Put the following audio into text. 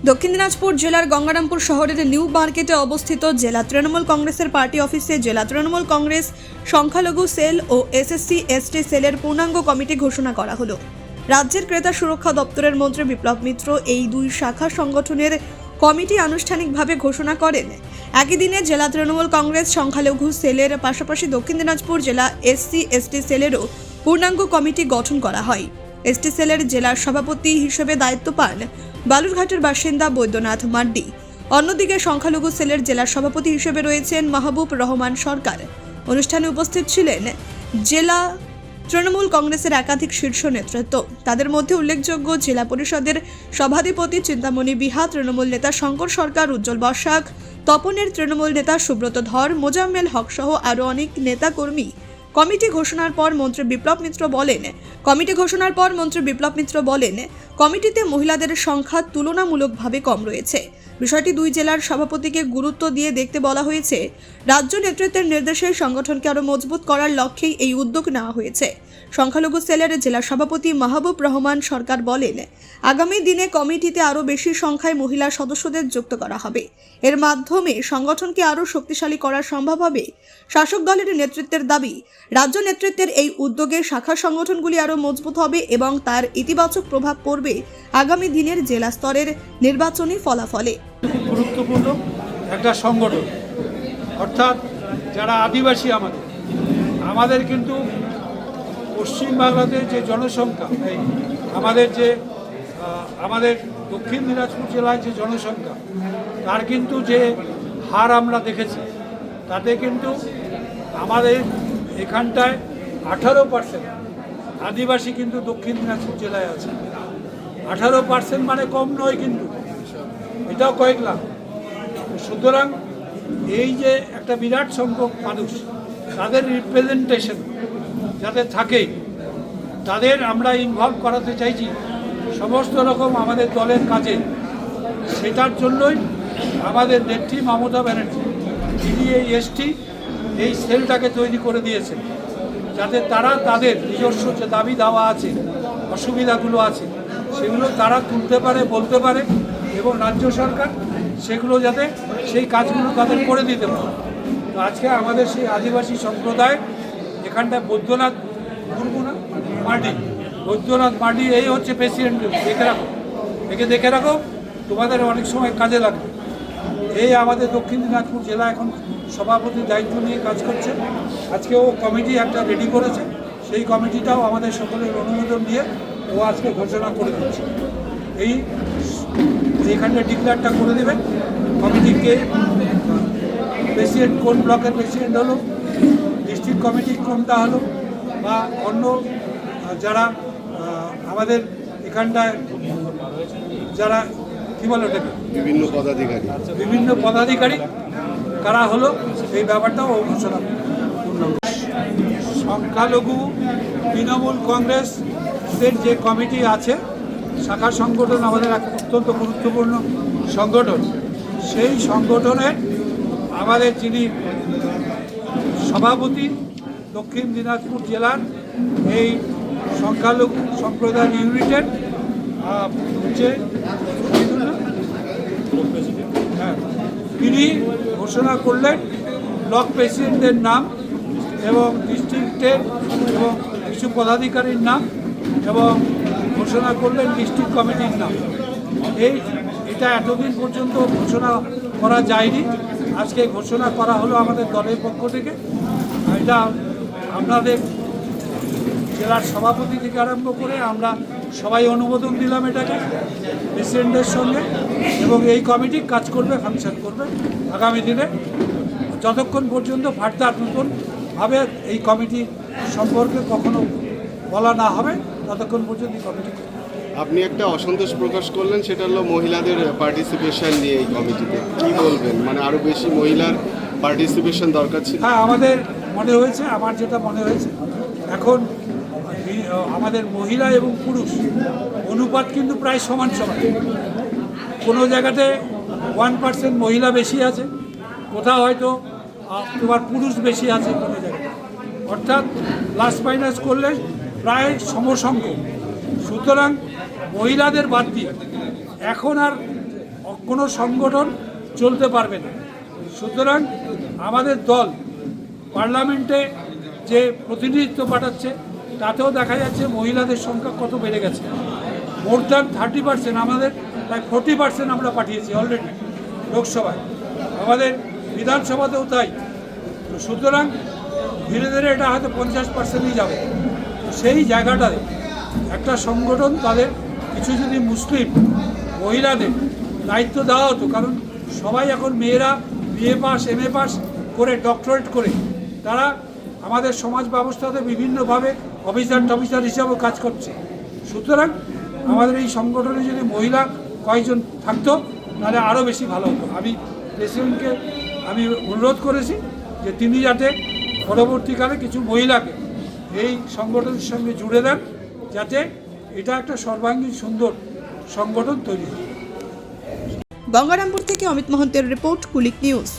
দক্ষিণ দিনাজপুর জেলার গঙ্গারামপুর শহরের নিউ মার্কেটে অবস্থিত জেলা তৃণমূল কংগ্রেসের পার্টি অফিসে জেলা তৃণমূল কংগ্রেস সংখ্যালঘু সেল ও এসএসসি এসটি সেলের পূর্ণাঙ্গ কমিটি ঘোষণা করা হলো। রাজ্যের ক্রেতা সুরক্ষা দপ্তরের মন্ত্রী বিপ্লব মিত্র এই দুই শাখা সংগঠনের কমিটি আনুষ্ঠানিকভাবে ঘোষণা করেন। একই দিনে জেলা তৃণমূল কংগ্রেস সংখ্যালঘু সেলের পাশাপাশি দক্ষিণ দিনাজপুর জেলা এসসি এসটি সেলেরও পূর্ণাঙ্গ কমিটি গঠন করা হয়। এসটি সেলের জেলার সভাপতি হিসেবে দায়িত্ব পান বালুরঘাটের বাসিন্দা বৈদ্যনাথ মার্ডি। অন্যদিকে সংখ্যালঘু সেলের জেলার সভাপতি হিসেবে রয়েছেন মাহবুব রহমান সরকার। অনুষ্ঠানে উপস্থিত ছিলেন জেলা তৃণমূল কংগ্রেসের একাধিক শীর্ষ নেতৃত্ব। তাদের মধ্যে উল্লেখযোগ্য জেলা পরিষদের সভাধিপতি চিন্তামণি বিহা, তৃণমূল নেতা শঙ্কর সরকার, উজ্জ্বল বসাক, তপনের তৃণমূল নেতা সুব্রত ধর, মোজাম্মেল হক সহ আরও অনেক নেতা কর্মী। কমিটি ঘোষণার পর মন্ত্রী বিপ্লব মিত্র বলেন কমিটিতে মহিলাদের সংখ্যা তুলনামূলকভাবে কম রয়েছে। বিষয়টি দুই জেলার সভাপতিকে গুরুত্ব দিয়ে দেখতে বলা হয়েছে। রাজ্য নেতৃত্বের নির্দেশে সংগঠনকে আরও মজবুত করার লক্ষ্যেই এই উদ্যোগ নেওয়া হয়েছে। সংখ্যালঘু সেলের জেলা সভাপতি মাহবুব রহমান সরকার বলেন আগামী দিনে কমিটিতে আরও বেশি সংখ্যায় মহিলা সদস্যদের যুক্ত করা হবে। এর মাধ্যমে সংগঠনকে আরও শক্তিশালী করা সম্ভব হবে। শাসক দলের নেতৃত্বের দাবি, রাজ্য নেতৃত্বের এই উদ্যোগে শাখা সংগঠনগুলি আরও মজবুত হবে এবং তার ইতিবাচক প্রভাব পড়বে আগামী দিনের জেলা স্তরের নির্বাচনী ফলাফলে। গুরুত্বপূর্ণ একটা সংগঠন, অর্থাৎ যারা আদিবাসী আমাদের কিন্তু পশ্চিমবাংলাতে যে জনসংখ্যা, আমাদের দক্ষিণ দিনাজপুর জেলায় যে জনসংখ্যা, তার কিন্তু যে হার আমরা দেখেছি, তাতে কিন্তু আমাদের এখানটায় 18% আদিবাসী কিন্তু দক্ষিণ দিনাজপুর জেলায় আছে। 18% মানে কম নয়, কিন্তু এটাও কয়েক লাখ। সুতরাং এই যে একটা বিরাট সংখ্যক মানুষ, তাদের রিপ্রেজেন্টেশন যাতে থাকে, তাদের আমরা ইনভলভ করাতে চাইছি সমস্ত রকম আমাদের দলের কাজে। সেটার জন্যই আমাদের নেত্রী মমতা ব্যানার্জি, যিনি এই এই সেলটাকে তৈরি করে দিয়েছেন, যাতে তারা তাদের নিজস্ব যে দাবি দাওয়া আছে, অসুবিধাগুলো আছে, সেগুলো তারা তুলতে পারে, বলতে পারে, এবং রাজ্য সরকার সেগুলো যাতে সেই কাজগুলো তাদের করে দিতে পারে। তো আজকে আমাদের সেই আদিবাসী সম্প্রদায় এখানটায় বৈদ্যনাথ মার্ডি এই হচ্ছে প্রেসিডেন্ট। দেখে রাখো, তোমাদের অনেক সময় কাজে লাগবে। এই আমাদের দক্ষিণ দিনাজপুর জেলা এখন সভাপতির দায়িত্ব নিয়ে কাজ করছে। আজকে ও কমিটি একটা রেডি করেছে, সেই কমিটিটাও আমাদের সকলের অনুমোদন দিয়ে ও আজকে ঘোষণা করে দিচ্ছে। এইখানটা ডিক্লেয়ারটা করে দেবেন কমিটিকে, প্রেসিডেন্ট কোন ব্লকের প্রেসিডেন্ট হলো, ডিস্ট্রিক্ট কমিটি কোনটা হলো, বা অন্য যারা আমাদের এখানটায় যারা কী বলে ওটাকে বিভিন্ন পদাধিকারী কারা হলো, এই ব্যাপারটাও ঘোষণা। সংখ্যালঘু তৃণমূল কংগ্রেসের যে কমিটি আছে, শাখা সংগঠন আমাদের এক অত্যন্ত গুরুত্বপূর্ণ সংগঠন। সেই সংগঠনের আমাদের যিনি সভাপতি দক্ষিণ দিনাজপুর জেলার এই সংখ্যালঘু সম্প্রদায় ইউনিটের হচ্ছে তিনি ঘোষণা করলেন ব্লক প্রেসিডেন্টের নাম এবং ডিস্ট্রিক্টের এবং কিছু পদাধিকারীর নাম, এবং ঘোষণা করলেন ডিস্ট্রিক্ট কমিটির নাম। এটা এতদিন পর্যন্ত ঘোষণা করা যায়নি, আজকে ঘোষণা করা হলো আমাদের দলের পক্ষ থেকে। এটা আপনাদের জেলার সভাপতি থেকে আরম্ভ করে আমরা সবাই অনুমোদন দিলাম এটাকে প্রেসিডেন্টের সঙ্গে, এবং এই কমিটি কাজ করবে, ফাংশন করবে আগামী দিনে, যতক্ষণ পর্যন্ত ফার্দার নতুনভাবে এই কমিটি সম্পর্কে কখনো বলা না হবে, ততক্ষণ পর্যন্ত এই কমিটি। আপনি একটা অসন্তোষ প্রকাশ করলেন, সেটা হলো মহিলাদের পার্টিসিপেশন নিয়ে। এই কমিটিতে কী বলবেন? মানে আরও বেশি মহিলার পার্টিসিপেশন দরকার ছিল। হ্যাঁ, আমার যেটা মনে হয়েছে এখন আমাদের মহিলা এবং পুরুষ অনুপাত কিন্তু প্রায় সমান। কোনো জায়গাতে 1% মহিলা বেশি আছে, কোথাও হয়তো তোমার পুরুষ বেশি আছে কোনো জায়গায়, অর্থাৎ প্লাস মাইনাস করলে প্রায় সমসংখ্যক। সুতরাং মহিলাদের বাদ দিয়ে এখন আর কোনো সংগঠন চলতে পারবে না। সুতরাং আমাদের দল পার্লামেন্টে যে প্রতিনিধিত্ব পাঠাচ্ছে তাতেও দেখা যাচ্ছে মহিলাদের সংখ্যা কত বেড়ে গেছে। মোর দ্যান 30%, আমাদের প্রায় 40% আমরা পাঠিয়েছি অলরেডি লোকসভায়, আমাদের বিধানসভাতেও তাই। তো সুতরাং ধীরে ধীরে এটা হয়তো 50%ই যাবে। সেই জায়গাটায় একটা সংগঠন তাদের কিছু যদি মুসলিম মহিলাদের দায়িত্ব দেওয়া হতো, কারণ সবাই এখন মেয়েরা বিএ পাস MA পাস করে ডক্টরেট করে তারা আমাদের সমাজ ব্যবস্থাতে বিভিন্নভাবে অফিসার হিসাবেও কাজ করছে। সুতরাং আমাদের এই সংগঠনে যদি মহিলা কয়েকজন থাকতো তাহলে আরও বেশি ভালো হতো। আমি প্রেসিডেন্টকে অনুরোধ করেছি যে তিনি যাতে পরবর্তীকালে কিছু মহিলাকে এই সংগঠনের সঙ্গে জুড়ে দেন, যাতে এটা একটা সর্বাঙ্গীন সুন্দর সংগঠন তৈরি হয়। গঙ্গারামপুর থেকে অমিত মহন্তের রিপোর্ট, কুলিক নিউজ।